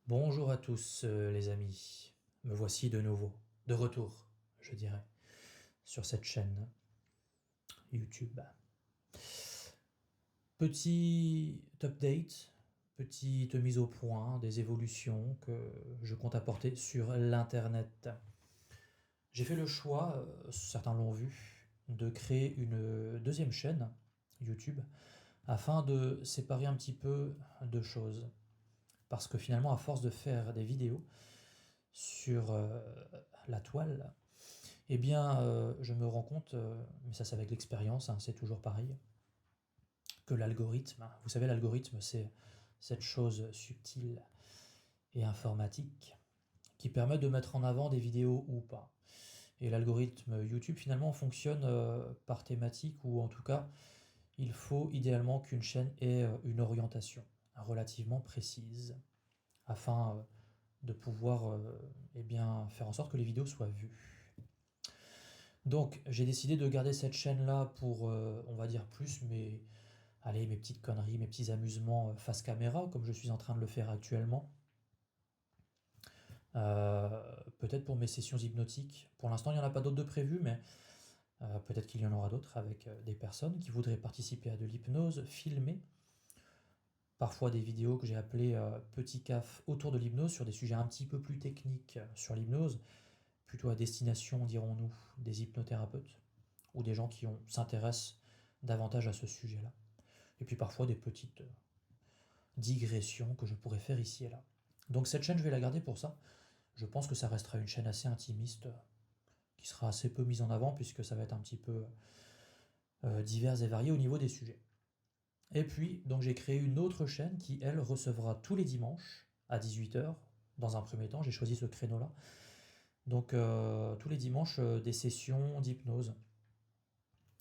Bonjour à tous les amis, me voici de nouveau, de retour, je dirais, sur cette chaîne YouTube. Petit update, petite mise au point des évolutions que je compte apporter sur l'internet. J'ai fait le choix, certains l'ont vu, de créer une deuxième chaîne YouTube afin de séparer un petit peu de choses. Parce que finalement, à force de faire des vidéos, sur la toile, eh bien, je me rends compte, mais ça c'est avec l'expérience, hein, c'est toujours pareil, que l'algorithme, hein, vous savez, l'algorithme, c'est cette chose subtile et informatique qui permet de mettre en avant des vidéos ou pas. Et l'algorithme YouTube, finalement, fonctionne par thématique, ou en tout cas, il faut idéalement qu'une chaîne ait une orientation relativement précise, afin de pouvoir eh bien, faire en sorte que les vidéos soient vues. Donc j'ai décidé de garder cette chaîne-là pour, on va dire, plus mes petites conneries, mes petits amusements face caméra, comme je suis en train de le faire actuellement. Peut-être pour mes sessions hypnotiques. Pour l'instant, il n'y en a pas d'autres de prévues, mais peut-être qu'il y en aura d'autres avec des personnes qui voudraient participer à de l'hypnose filmée. Parfois des vidéos que j'ai appelées Petit CAF autour de l'hypnose, sur des sujets un petit peu plus techniques sur l'hypnose, plutôt à destination, dirons-nous, des hypnothérapeutes ou des gens qui s'intéressent davantage à ce sujet-là. Et puis parfois des petites digressions que je pourrais faire ici et là. Donc cette chaîne, je vais la garder pour ça. Je pense que ça restera une chaîne assez intimiste, qui sera assez peu mise en avant, puisque ça va être un petit peu divers et varié au niveau des sujets. Et puis, donc j'ai créé une autre chaîne qui, elle, recevra tous les dimanches à 18h. Dans un premier temps, j'ai choisi ce créneau-là. Donc tous les dimanches, des sessions d'hypnose,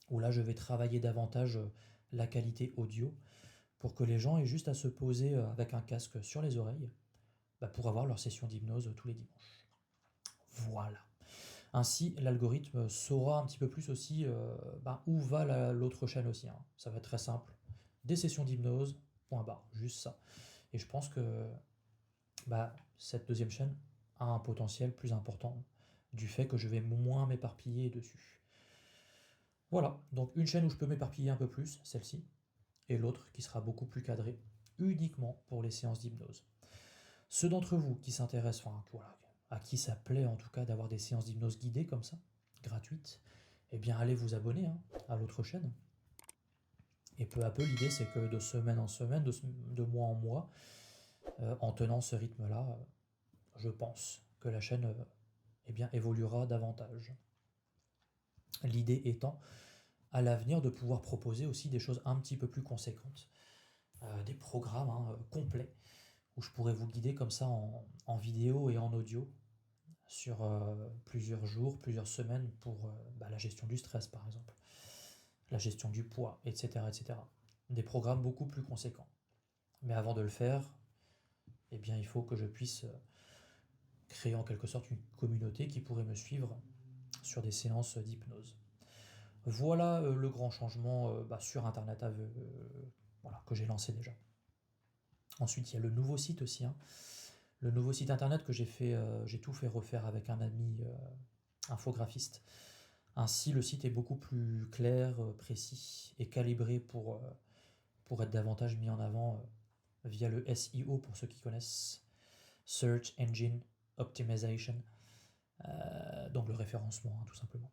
où là je vais travailler davantage la qualité audio, pour que les gens aient juste à se poser avec un casque sur les oreilles, pour avoir leur session d'hypnose tous les dimanches. Voilà. Ainsi, l'algorithme saura un petit peu plus aussi où va l'autre chaîne aussi, hein. Ça va être très simple. Des sessions d'hypnose, point barre, juste ça. Et je pense que cette deuxième chaîne a un potentiel plus important, du fait que je vais moins m'éparpiller dessus. Voilà, donc une chaîne où je peux m'éparpiller un peu plus, celle-ci, et l'autre qui sera beaucoup plus cadrée, uniquement pour les séances d'hypnose. Ceux d'entre vous qui s'intéressent, enfin voilà, à qui ça plaît en tout cas d'avoir des séances d'hypnose guidées comme ça, gratuites, eh bien allez vous abonner, hein, à l'autre chaîne. Et peu à peu, l'idée c'est que de semaine en semaine, de mois en mois, en tenant ce rythme-là, je pense que la chaîne eh bien, évoluera davantage. L'idée étant, à l'avenir, de pouvoir proposer aussi des choses un petit peu plus conséquentes, des programmes, hein, complets, où je pourrais vous guider comme ça en vidéo et en audio sur plusieurs jours, plusieurs semaines, pour la gestion du stress par exemple, la gestion du poids, etc., etc. Des programmes beaucoup plus conséquents. Mais avant de le faire, eh bien, il faut que je puisse créer en quelque sorte une communauté qui pourrait me suivre sur des séances d'hypnose. Voilà le grand changement sur Internet voilà, que j'ai lancé déjà. Ensuite, il y a le nouveau site aussi, hein. Le nouveau site internet que j'ai tout fait refaire avec un ami infographiste. Ainsi, le site est beaucoup plus clair, précis et calibré pour être davantage mis en avant via le SEO, pour ceux qui connaissent, Search Engine Optimization, donc le référencement, hein, tout simplement.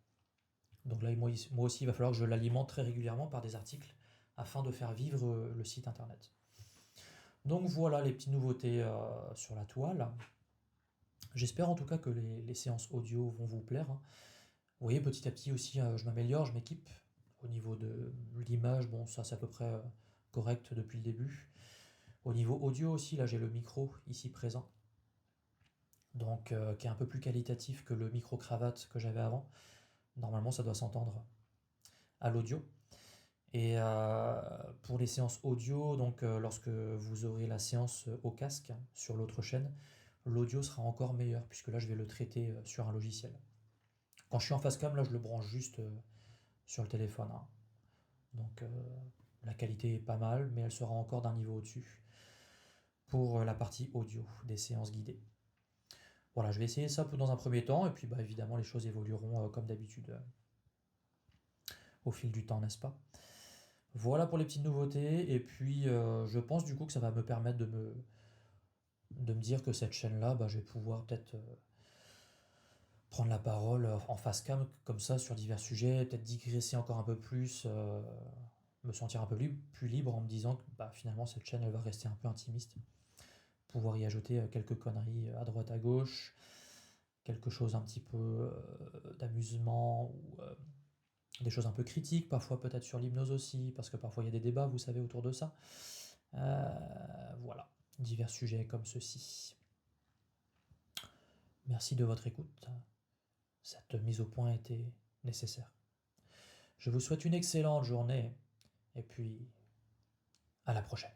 Donc là, moi aussi, il va falloir que je l'alimente très régulièrement par des articles afin de faire vivre le site internet. Donc voilà les petites nouveautés sur la toile. J'espère en tout cas que les séances audio vont vous plaire, hein. Vous voyez, petit à petit aussi, je m'améliore, je m'équipe. Au niveau de l'image, bon, ça c'est à peu près correct depuis le début. Au niveau audio aussi, là j'ai le micro ici présent, donc qui est un peu plus qualitatif que le micro-cravate que j'avais avant. Normalement, ça doit s'entendre à l'audio. Et pour les séances audio, donc lorsque vous aurez la séance au casque, hein, sur l'autre chaîne, l'audio sera encore meilleur, puisque là je vais le traiter sur un logiciel. Quand je suis en face cam, là je le branche juste sur le téléphone, hein. Donc la qualité est pas mal, mais elle sera encore d'un niveau au-dessus. pour la partie audio des séances guidées. Voilà, je vais essayer ça dans un premier temps, et puis évidemment les choses évolueront comme d'habitude au fil du temps, n'est-ce pas? Voilà pour les petites nouveautés, et puis je pense du coup que ça va me permettre de me dire que cette chaîne-là, je vais pouvoir peut-être prendre la parole en face cam comme ça sur divers sujets, peut-être digresser encore un peu plus, me sentir un peu plus libre en me disant que finalement cette chaîne elle va rester un peu intimiste, pouvoir y ajouter quelques conneries à droite à gauche, quelque chose un petit peu d'amusement ou des choses un peu critiques, parfois peut-être sur l'hypnose aussi, parce que parfois il y a des débats, vous savez, autour de ça. Voilà, divers sujets comme ceci. Merci de votre écoute. Cette mise au point était nécessaire. Je vous souhaite une excellente journée et puis à la prochaine.